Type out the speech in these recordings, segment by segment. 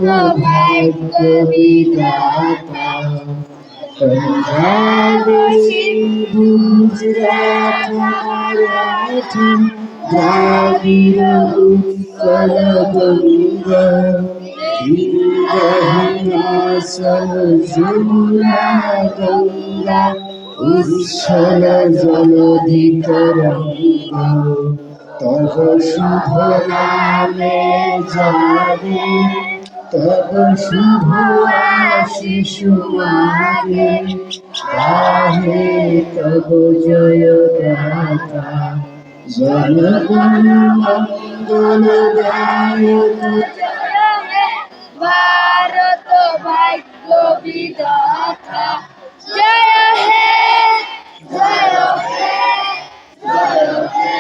ভাগ্য বিধাতা বাংলাদেশি গুজরাট মারাঠি দ্রাবিড় উৎকল বঙ্গ হিমাচল যমুনা গঙ্গা উচ্ছল জলধি তরঙ্গ তব শুভ নামে যাবে তব শুভ আশিস মাগে গাহে তব জয় গাথা জনগণ মঙ্গল দায়ক ভারত ভাগ্য বিধাতা জয় হে জয় হে জয় হে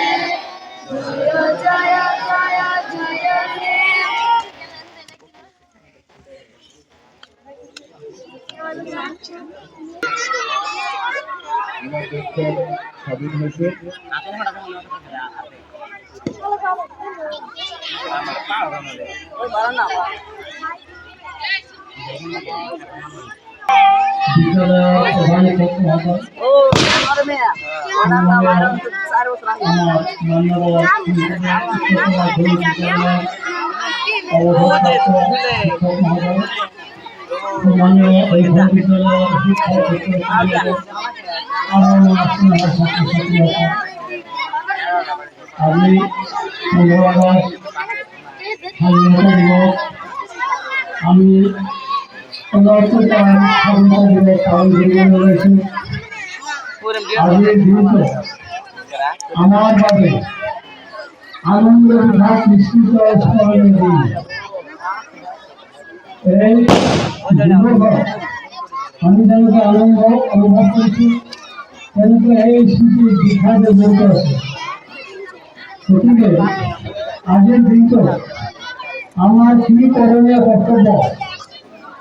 জয় জয় জয় জয় হে আমার দেশটা স্বাধীন হয়েছে আমি 15 আগস্ট স্বাধীনতা দিবস আমি স্বাধীনতা দিবস পালন করেছি। আজকের দিনটি আমার বাবে আনন্দ উল্লাস মিশ্রিত স্মরণীয় দিন। এই দিবস আমি যেন আনন্দ অনুভব করছি কিন্তু এই স্মৃতি বিখ্যাত জড়িত আছে। গতিকে আজকের দিনটি আমার কি করণীয় কর্তব্য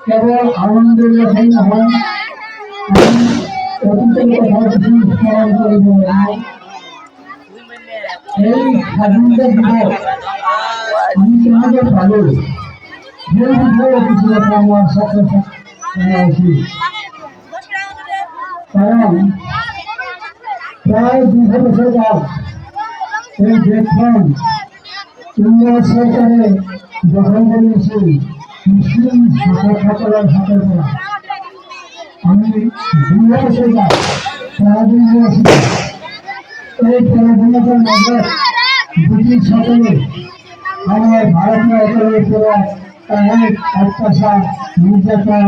কেবল আনন্দের লেখাই নহয়, আমি অতীতের কথা কিছু স্মরণ করিব। এই স্বাধীনতা দিবস আমি তোমাদের পালো সেই বিষয়ে কিছু কথা আমার সাথে জানা উচিত। কারণ প্রায় 200 বছর কাল এই দেশখন ইংরেজ সরকারে দখল করে নিয়েছে মুসলিম শাসকসকলের হাতের করা। আমি 2 বছর কাল স্বাধীন হয়েছি। এই স্বাধীনতার মধ্যে ব্রিটিশ সকলে আমার ভারতীয় অঞ্চলের উপর অনেক অত্যাচার নির্যাতন